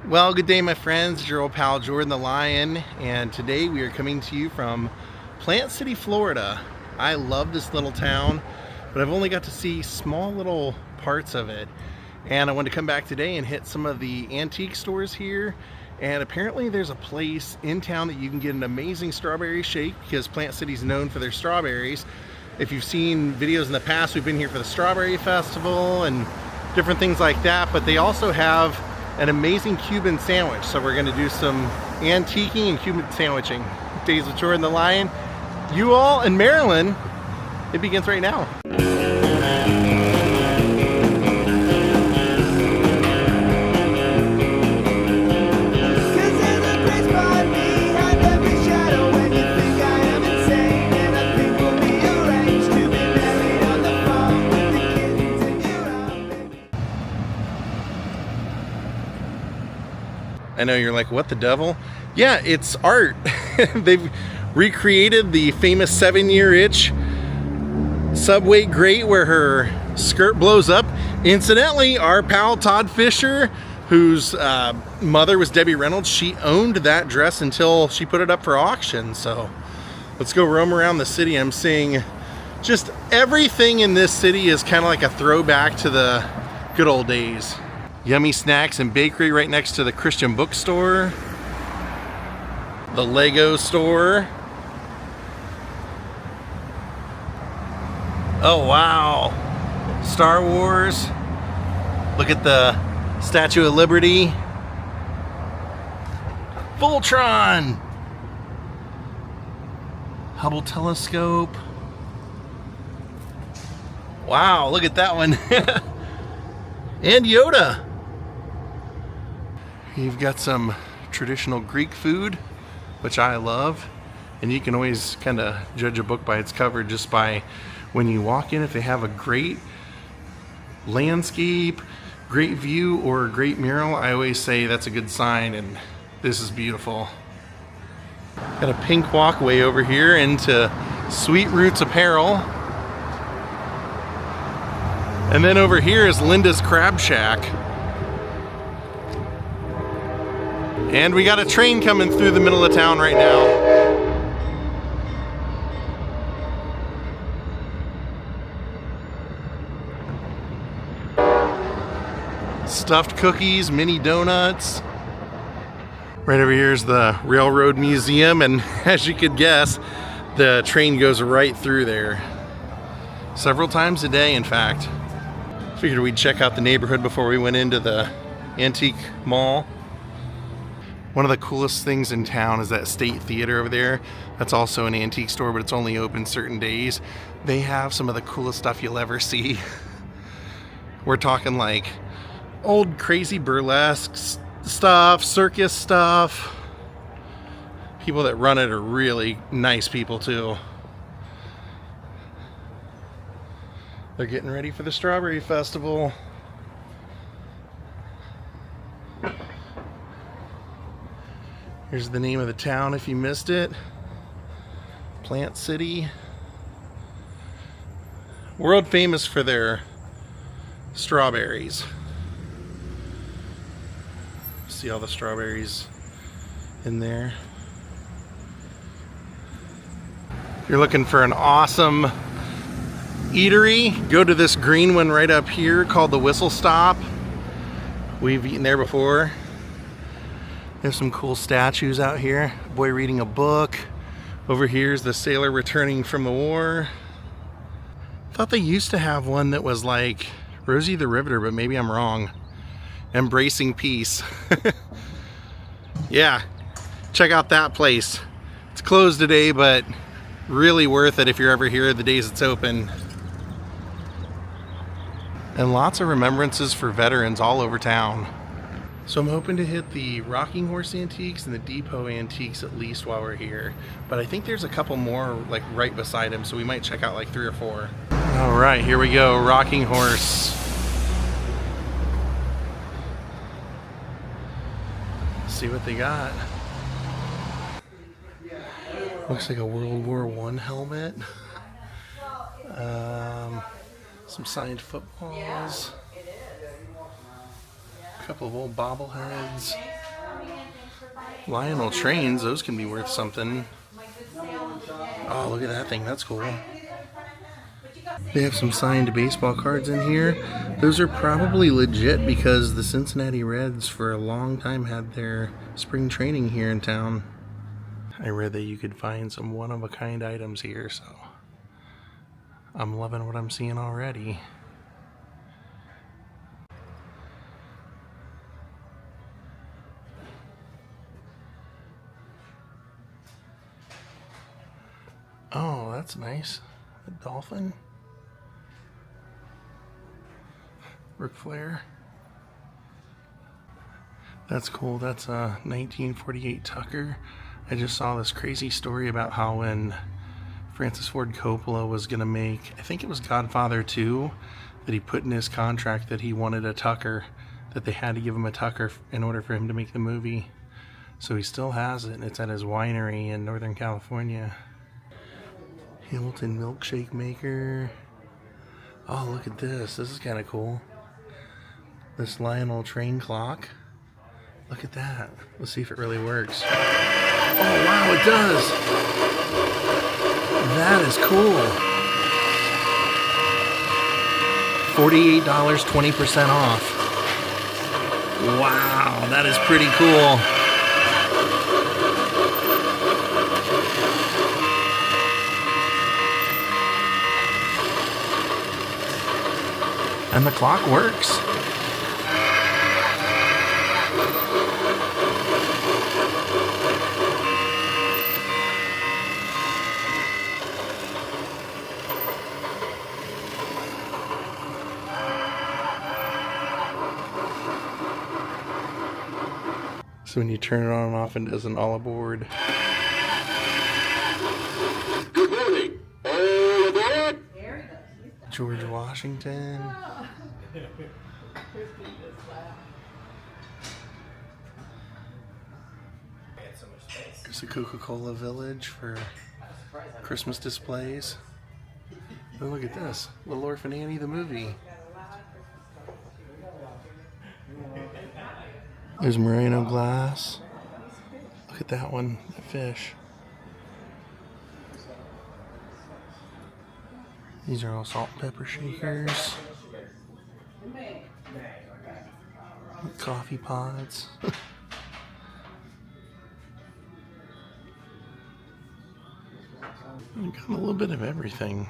Well, good day, my friends. It's your old pal Jordan the Lion, and today we are coming to you from Plant City, Florida. I love this little town, but I've only got to see small little parts of it. And I wanted to come back today and hit some of the antique stores here. And apparently there's a place in town that you can get an amazing strawberry shake, because Plant City's known for their strawberries. If you've seen videos in the past, we've been here for the Strawberry Festival and different things like that, but they also have an amazing Cuban sandwich. So we're gonna do some antiquing and Cuban sandwiching. Daze with Jordan the Lion. You all in Maryland, it begins right now. I know you're like, what the devil? Yeah, it's art. They've recreated the famous 7-year itch subway grate where her skirt blows up. Incidentally, our pal Todd Fisher, whose mother was Debbie Reynolds, she owned that dress until she put it up for auction. So let's go roam around the city. I'm seeing just everything in this city is kind of like a throwback to the good old days. Yummy snacks and bakery right next to the Christian bookstore, the Lego store. Oh wow, Star Wars. Look at the Statue of Liberty. Voltron. Hubble telescope. Wow, look at that one. And Yoda. You've got some traditional Greek food, which I love, and you can always kind of judge a book by its cover just by when you walk in. If they have a great landscape, great view, or a great mural, I always say that's a good sign, and this is beautiful. Got a pink walkway over here into Sweet Roots Apparel. And then over here is Linda's Crab Shack. And we got a train coming through the middle of town right now. Stuffed cookies, mini donuts. Right over here is the Railroad Museum, and as you could guess, the train goes right through there. Several times a day, in fact. Figured we'd check out the neighborhood before we went into the antique mall. One of the coolest things in town is that State Theater over there. That's also an antique store, but it's only open certain days. They have some of the coolest stuff you'll ever see. We're talking like old crazy burlesque stuff, circus stuff. People that run it are really nice people too. They're getting ready for the Strawberry Festival. Here's the name of the town if you missed it. Plant City. World famous for their strawberries. See all the strawberries in there. If you're looking for an awesome eatery, go to this green one right up here called the Whistle Stop. We've eaten there before. There's some cool statues out here. Boy reading a book. Over here's the sailor returning from the war. Thought they used to have one that was like Rosie the Riveter, but maybe I'm wrong. Embracing peace. Yeah, check out that place. It's closed today, but really worth it if you're ever here the days it's open. And lots of remembrances for veterans all over town. So I'm hoping to hit the Rocking Horse Antiques and the Depot Antiques at least while we're here. But I think there's a couple more like right beside him, so we might check out like 3 or 4. All right, here we go, Rocking Horse. Let's see what they got. Looks like a World War I helmet. Some signed footballs. A couple of old bobbleheads. Lionel trains, those can be worth something. Oh, look at that thing, that's cool. They have some signed baseball cards in here. Those are probably legit because the Cincinnati Reds for a long time had their spring training here in town. I read that you could find some one-of-a-kind items here, so I'm loving what I'm seeing already. Oh, that's nice. A dolphin. Ric Flair. That's cool. That's a 1948 Tucker. I just saw this crazy story about how when Francis Ford Coppola was going to make, I think it was Godfather 2, that he put in his contract that he wanted a Tucker, that they had to give him a Tucker in order for him to make the movie. So he still has it, and it's at his winery in Northern California. Hamilton milkshake maker. Oh, look at this. This is kind of cool. This Lionel train clock. Look at that. Let's see if it really works. Oh, wow, it does. That is cool. $48, 20% off. Wow, that is pretty cool. And the clock works. So when you turn it on and off, it does an all aboard. Good morning. All aboard. George Washington. There's a Coca-Cola Village for Christmas displays. Oh, look at this. Little Orphan Annie the movie. There's merino glass. Look at that one, that fish. These are all salt and pepper shakers. Coffee pods. We've got a little bit of everything.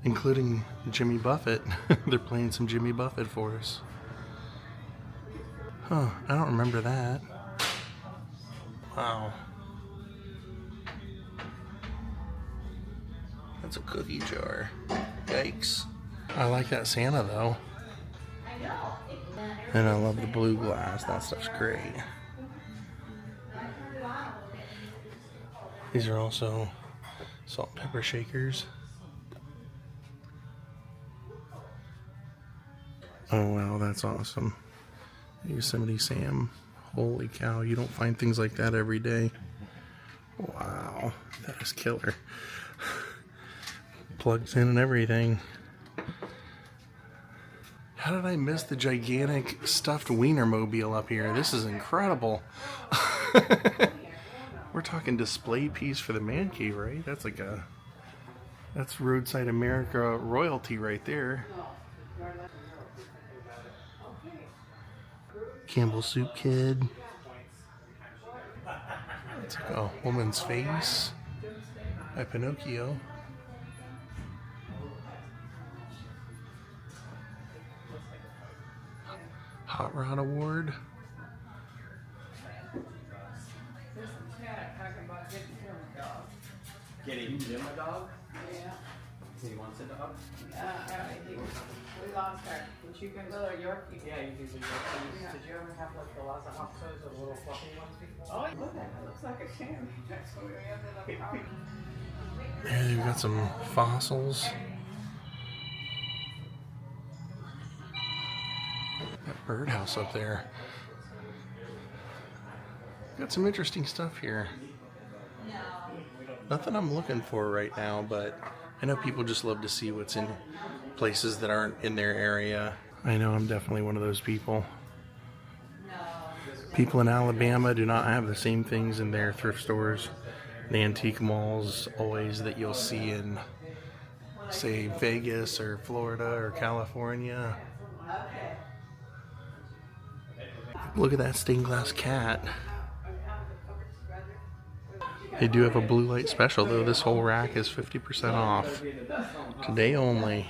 Including Jimmy Buffett. They're playing some Jimmy Buffett for us. Huh, I don't remember that. Wow. That's a cookie jar. Yikes. I like that Santa though. And I love the blue glass. That stuff's great. These are also salt and pepper shakers. Oh wow, that's awesome. Yosemite Sam. Holy cow, you don't find things like that every day. Wow, that is killer. Plugs in and everything. How did I miss the gigantic stuffed Wienermobile up here? This is incredible. We're talking display piece for the man cave, right? That's like that's Roadside America royalty right there. Campbell Soup Kid. It's like a woman's face by Pinocchio. Hot Rod Award. Getting him a dog? Yeah. He wants a dog? We lost her. Did you get little Yorkie? Yeah, you do the Yorkies. Yeah. Did you ever have like the Lhasa Apsos or the little fluffy ones before? Oh, look at that. It looks like a chamois. That's what we ended up talking. Yeah, they've got some fossils. That birdhouse up there. Got some interesting stuff here. Nothing I'm looking for right now, but I know people just love to see what's in places that aren't in their area. I know I'm definitely one of those people. People in Alabama do not have the same things in their thrift stores, the antique malls, always that you'll see in, say, Vegas or Florida or California. Look at that stained glass cat. They do have a blue light special though. This whole rack is 50% off. Today only.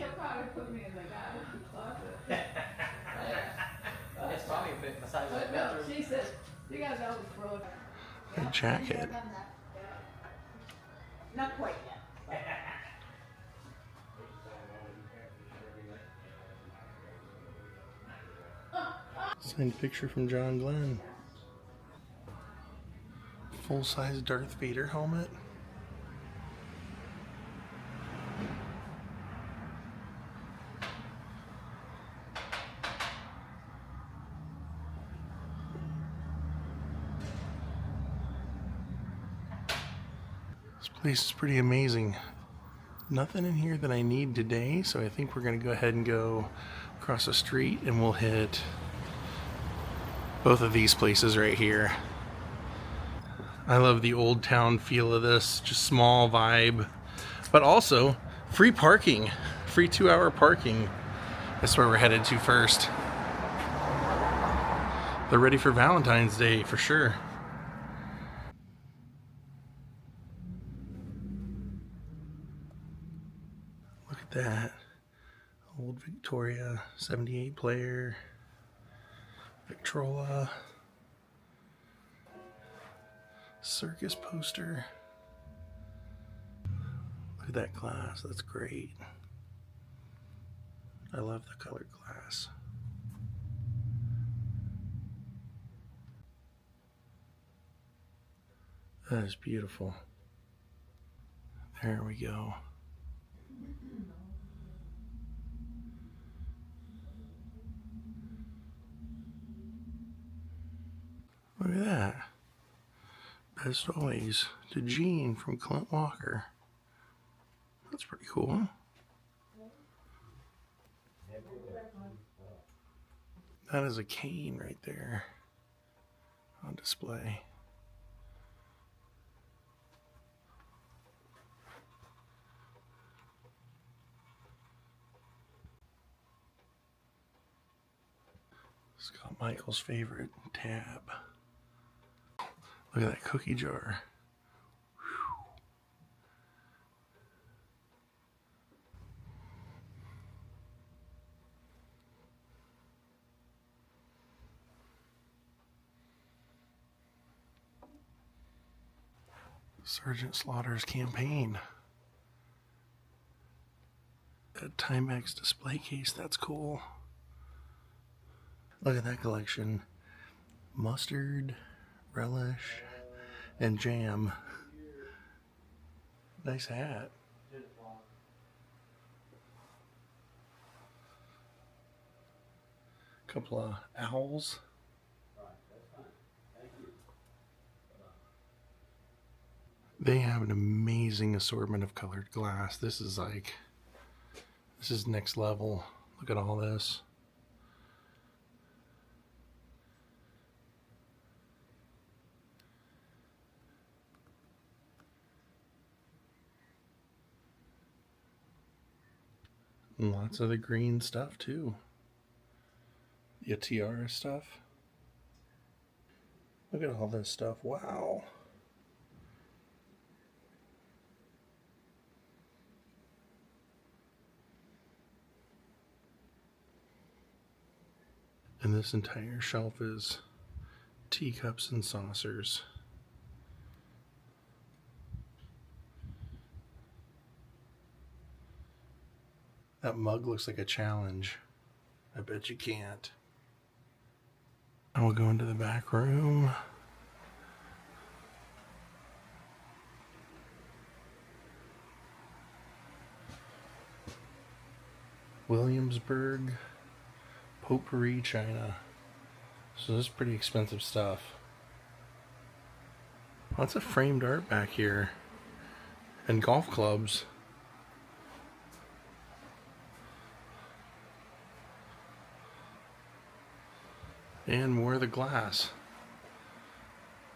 A jacket. Not quite yet. Signed picture from John Glenn. Full-size Darth Vader helmet. This place is pretty amazing. Nothing in here that I need today, so I think we're gonna go ahead and go across the street and we'll hit both of these places right here. I love the old town feel of this, just small vibe, but also free parking, free 2-hour parking. That's where we're headed to first. They're ready for Valentine's Day for sure. Look at that. Old Victoria 78 player. Victrola. Circus poster. Look at that glass. That's great. I love the colored glass. That is beautiful. There we go. Look at that. Best always to Gene from Clint Walker. That's pretty cool. That is a cane right there on display. Scott Michael's favorite tab. Look at that cookie jar. Whew. Sergeant Slaughter's campaign. A Timex display case, that's cool. Look at that collection. Mustard, relish, and jam. Nice hat. Couple of owls. They have an amazing assortment of colored glass. This is next level. Look at all this. And lots of the green stuff too. The tiara stuff. Look at all this stuff. Wow. And this entire shelf is teacups and saucers. That mug looks like a challenge. I bet you can't. I will go into the back room. Williamsburg potpourri china. So this is pretty expensive stuff. Lots of framed art back here. And golf clubs. And more of the glass.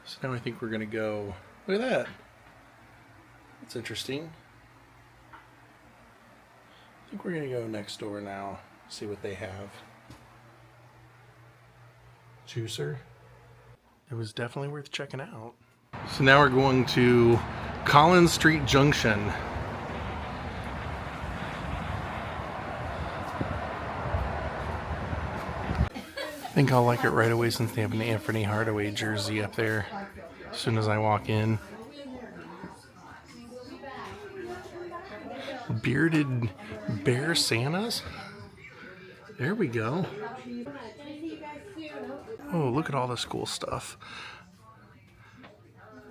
So now I think we're gonna go, look at that. That's interesting. I think we're gonna go next door now, see what they have. Juicer. It was definitely worth checking out. So now we're going to Collins Street Junction. I think I'll like it right away since they have an Anthony Hardaway jersey up there as soon as I walk in. Bearded bear Santas? There we go. Oh, look at all this cool stuff.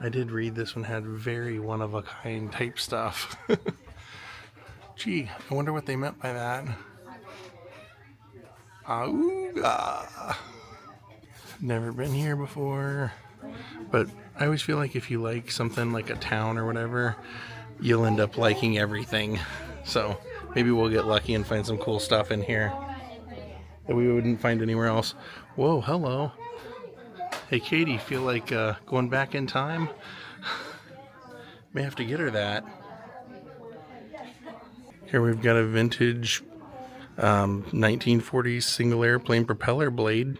I did read this one had very one-of-a-kind type stuff. Gee, I wonder what they meant by that. Auga. Never been here before. But I always feel like if you like something like a town or whatever, you'll end up liking everything. So maybe we'll get lucky and find some cool stuff in here that we wouldn't find anywhere else. Whoa, hello. Hey Katie, feel like going back in time? May have to get her that. Here we've got a vintage 1940s single airplane propeller blade.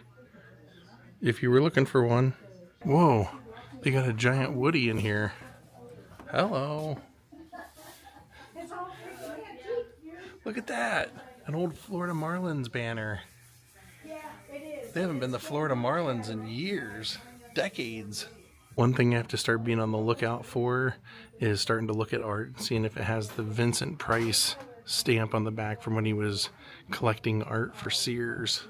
If you were looking for one. Whoa, they got a giant Woody in here. Hello. Look at that. An old Florida Marlins banner. They haven't been the Florida Marlins in years, decades. One thing I have to start being on the lookout for is starting to look at art, seeing if it has the Vincent Price stamp on the back from when he was collecting art for Sears.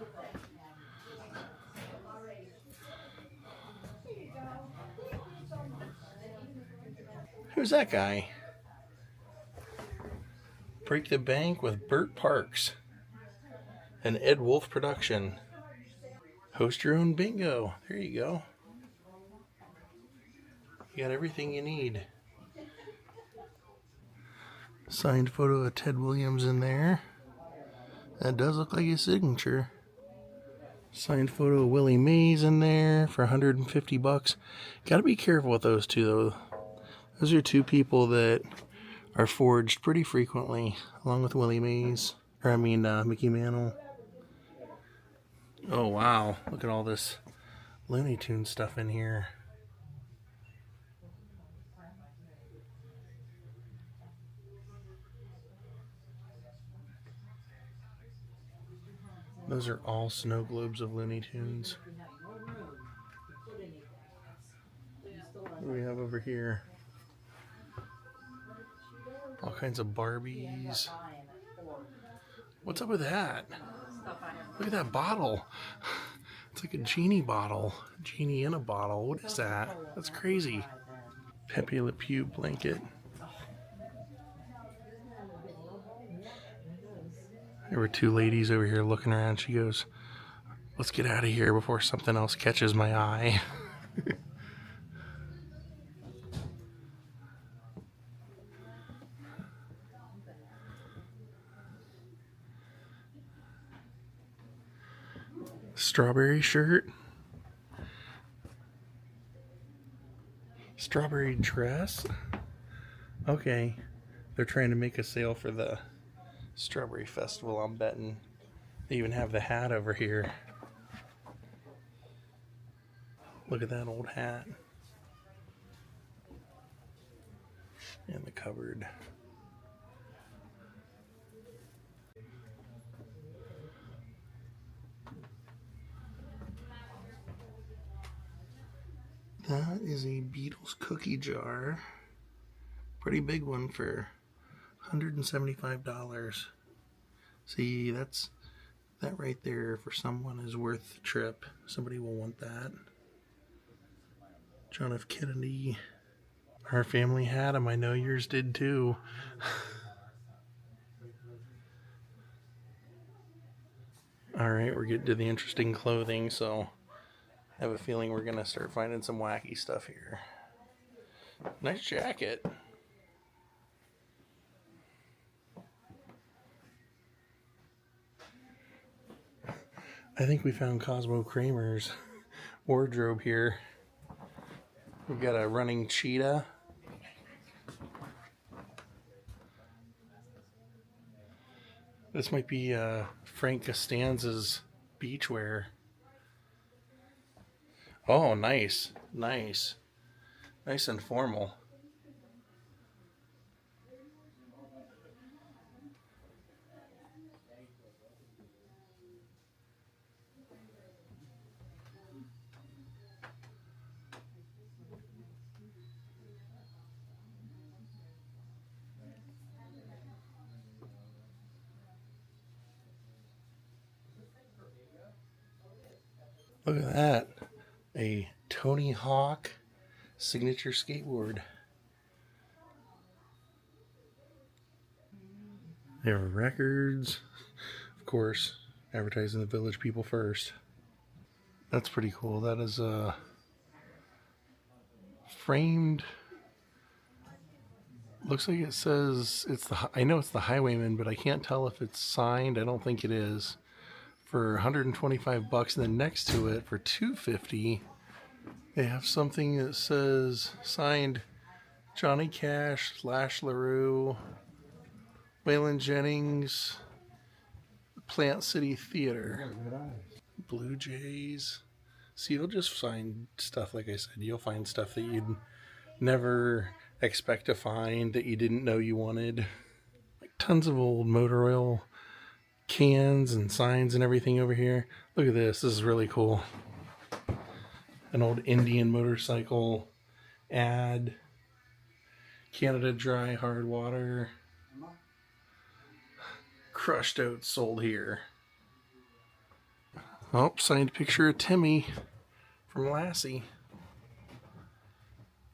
Who's that guy? Break the Bank with Burt Parks. An Ed Wolf production. Host your own bingo. There you go. You got everything you need. Signed photo of Ted Williams in there. That does look like his signature. Signed photo of Willie Mays in there for $150. Gotta be careful with those two though. Those are two people that are forged pretty frequently, along with Willie Mays. Or I mean Mickey Mantle. Oh wow, look at all this Looney Tunes stuff in here. Those are all snow globes of Looney Tunes. What do we have over here? All kinds of Barbies. What's up with that? Look at that bottle. It's like a genie bottle. Genie in a bottle. What is that? That's crazy. Pepe Le Pew blanket. There were two ladies over here looking around. She goes, let's get out of here before something else catches my eye. Strawberry shirt. Strawberry dress. Okay. They're trying to make a sale for the Strawberry Festival, I'm betting. They even have the hat over here. Look at that old hat. And the cupboard. That is a Beatles cookie jar. Pretty big one for $175. See, that right there for someone is worth the trip. Somebody will want that. John F. Kennedy. Our family had them. I know yours did too. Alright, we're getting to the interesting clothing, so I have a feeling we're going to start finding some wacky stuff here. Nice jacket. I think we found Cosmo Kramer's wardrobe here. We've got a running cheetah. This might be Frank Costanza's beachwear. Oh, nice. Nice. Nice and formal. Look at that. A Tony Hawk signature skateboard. They have records. Of course, advertising the village people first. That's pretty cool. That is framed. Looks like it says it's the. I know it's the Highwayman, but I can't tell if it's signed. I don't think it is. For 125 bucks, and then next to it for 250, they have something that says signed Johnny Cash, Lash LaRue, Waylon Jennings, Plant City Theater, Blue Jays. See, you'll just find stuff, like I said, you'll find stuff that you'd never expect to find, that you didn't know you wanted. Like tons of old motor oil cans and signs and everything over here. Look at this. This is really cool. An old Indian motorcycle ad. Canada Dry hard water. Crushed oats sold here. Oh, signed picture of Timmy from Lassie.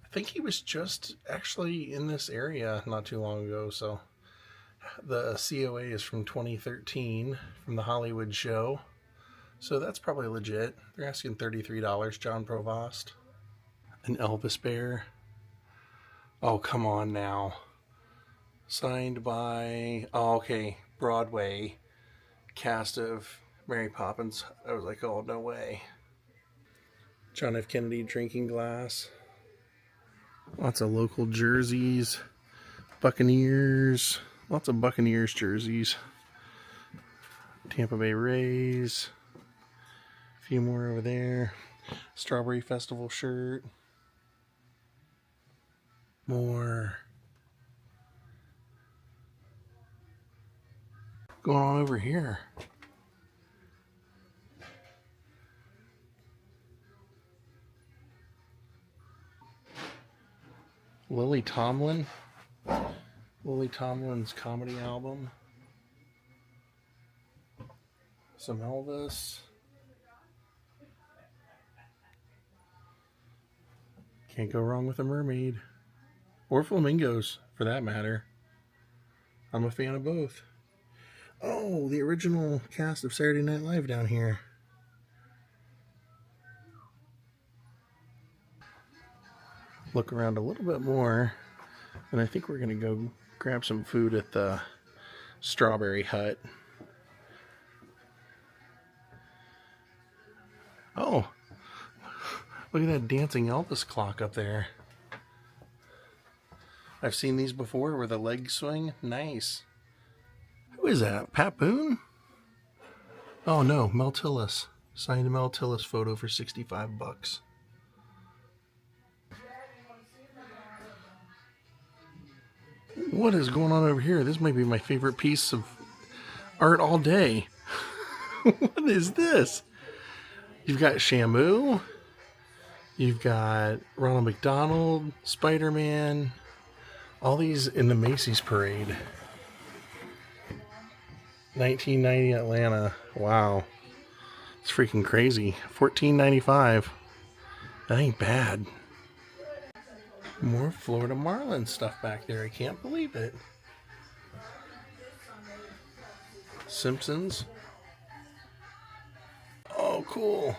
I think he was just actually in this area not too long ago, so the COA is from 2013 from the Hollywood show. So that's probably legit. They're asking $33, John Provost. An Elvis bear. Oh, come on now. Signed by, oh, okay, Broadway cast of Mary Poppins. I was like, oh, no way. John F. Kennedy drinking glass. Lots of local jerseys. Buccaneers. Lots of Buccaneers jerseys. Tampa Bay Rays. A few more over there. Strawberry Festival shirt. More. Going on over here. Lily Tomlin. Lily Tomlin's comedy album. Some Elvis. Can't go wrong with a mermaid. Or flamingos, for that matter. I'm a fan of both. Oh, the original cast of Saturday Night Live down here. Look around a little bit more, and I think we're going to go grab some food at the Strawberry Hut. Oh, look at that dancing Elvis clock up there. I've seen these before where the legs swing. Nice. Who is that? Pat Boone? Oh no, Mel Tillis. Signed Mel Tillis photo for 65 bucks. What is going on over here? This might be my favorite piece of art all day. What is this? You've got Shamu. You've got Ronald McDonald, Spider-Man. All these in the Macy's parade. 1990 Atlanta. Wow. It's freaking crazy. $14.95. That ain't bad. More Florida Marlin stuff back there. I can't believe it. Simpsons. Oh, cool.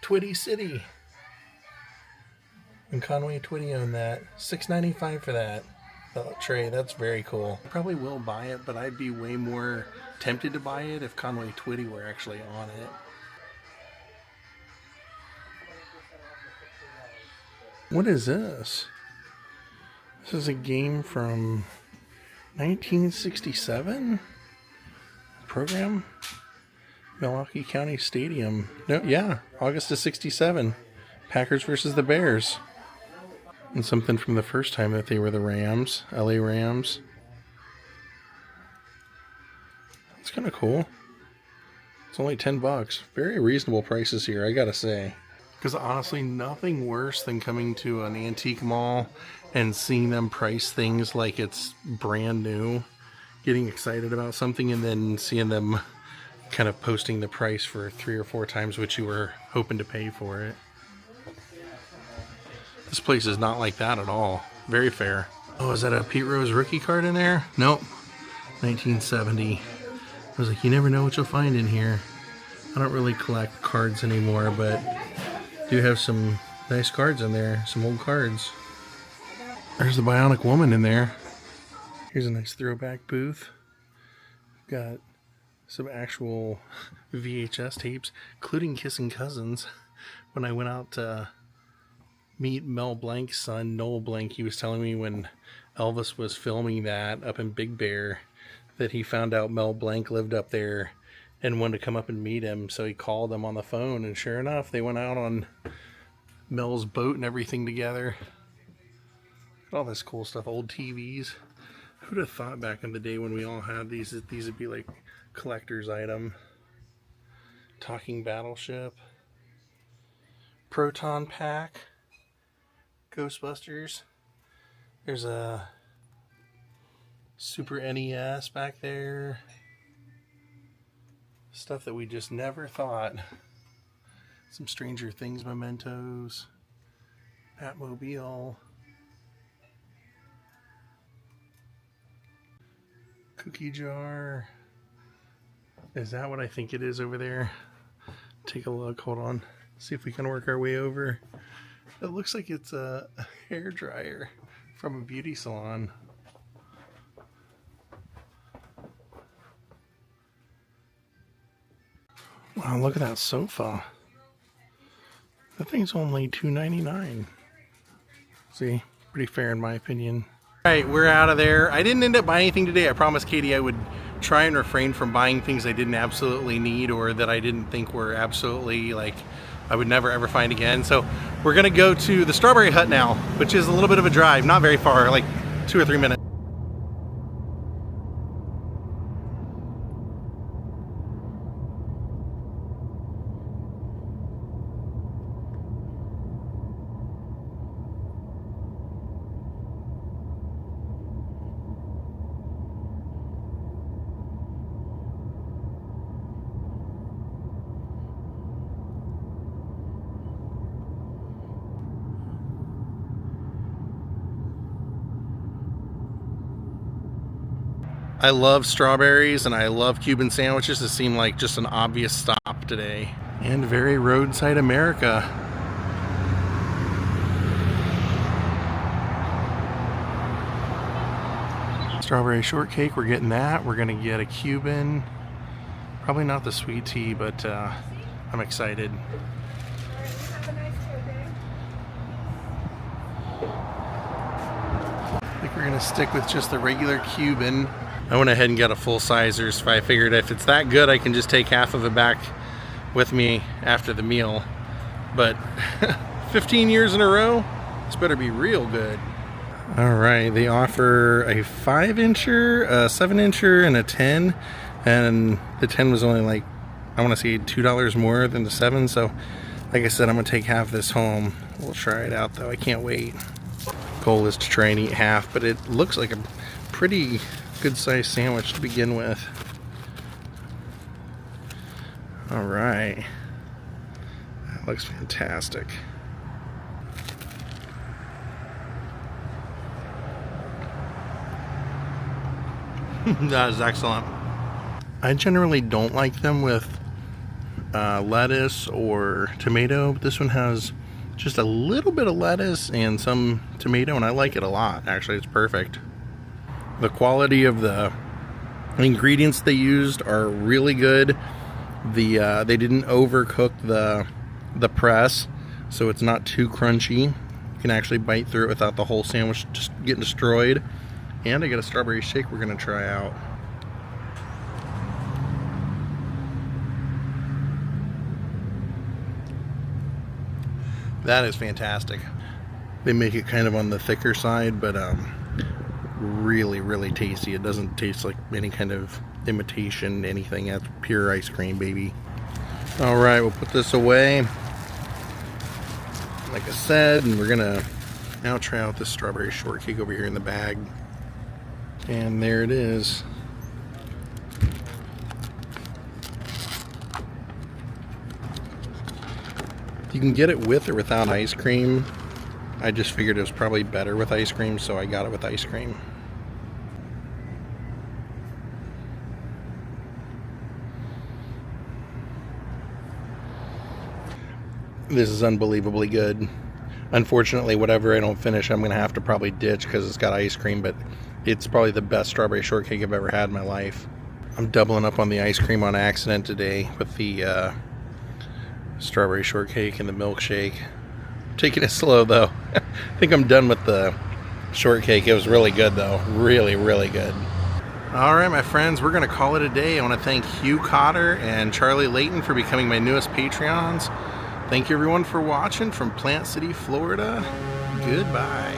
Twitty City. And Conway Twitty owned that. $6.95 for that. Tray, that's very cool. I probably will buy it, but I'd be way more tempted to buy it if Conway Twitty were actually on it. What is this? This is a game from 1967 program. Milwaukee County Stadium. No, yeah, August of 67. Packers versus the Bears. And something from the first time that they were the Rams, LA Rams. It's kind of cool. It's only $10. Very reasonable prices here, I gotta say. Because honestly, nothing worse than coming to an antique mall and seeing them price things like it's brand new. Getting excited about something and then seeing them kind of posting the price for 3 or 4 times what you were hoping to pay for it. This place is not like that at all. Very fair. Oh, is that a Pete Rose rookie card in there? Nope. 1970. I was like, you never know what you'll find in here. I don't really collect cards anymore, but do have some nice cards in there. Some old cards. There's the Bionic Woman in there. Here's a nice throwback booth. Got some actual VHS tapes, including Kissing Cousins. When I went out to meet Mel Blanc's son, Noel Blanc, he was telling me when Elvis was filming that up in Big Bear that he found out Mel Blanc lived up there and wanted to come up and meet him, so he called them on the phone, and sure enough, they went out on Mel's boat and everything together. Look at all this cool stuff, old TVs. Who'd have thought back in the day when we all had these, that these would be like collector's item. Talking Battleship. Proton Pack. Ghostbusters. There's a Super NES back there. Stuff that we just never thought. Some Stranger Things mementos. Batmobile. Cookie jar. Is that what I think it is over there? Take a look. Hold on. See if we can work our way over. It looks like it's a hair dryer from a beauty salon. Wow, look at that sofa. That thing's only $2.99. See, pretty fair in my opinion. All right, we're out of there. I didn't end up buying anything today. I promised Katie I would try and refrain from buying things I didn't absolutely need or that I didn't think were absolutely like I would never ever find again. So we're gonna go to the Strawberry Hut now, which is a little bit of a drive, not very far, like 2 or 3 minutes. I love strawberries and I love Cuban sandwiches. It seemed like just an obvious stop today. And very roadside America. Strawberry shortcake, we're getting that. We're gonna get a Cuban. Probably not the sweet tea, but I'm excited. I think we're gonna stick with just the regular Cuban. I went ahead and got a full sizers. I figured if it's that good, I can just take half of it back with me after the meal. But 15 years in a row, this better be real good. All right, they offer a 5-incher, a 7-incher, and a 10. And the 10 was only like, I want to say $2 more than the 7. So like I said, I'm gonna take half this home. We'll try it out though, I can't wait. Goal is to try and eat half, but it looks like a pretty good sized sandwich to begin with. All right, that looks fantastic. That is excellent. I generally don't like them with lettuce or tomato, but this one has just a little bit of lettuce and some tomato, and I like it a lot. Actually, it's perfect. The quality of the ingredients they used are really good. They didn't overcook the press, so it's not too crunchy. You can actually bite through it without the whole sandwich just getting destroyed. And I got a strawberry shake we're gonna try out. That is fantastic. They make it kind of on the thicker side, but really, really tasty. It doesn't taste like any kind of imitation, anything. That's pure ice cream, baby. All right, we'll put this away, like I said, and we're gonna now try out this strawberry shortcake over here in the bag. And there it is. You can get it with or without ice cream. I just figured it was probably better with ice cream, so I got it with ice cream. This is unbelievably good. Unfortunately, whatever I don't finish, I'm gonna have to probably ditch because it's got ice cream, but it's probably the best strawberry shortcake I've ever had in my life. I'm doubling up on the ice cream on accident today with the strawberry shortcake and the milkshake. Taking it slow though. I think I'm done with the shortcake. It was really good though. Really, really good. Alright my friends, we're gonna call it a day. I want to thank Hugh Cotter and Charlie Layton for becoming my newest Patreons. Thank you everyone for watching from Plant City, Florida. Goodbye.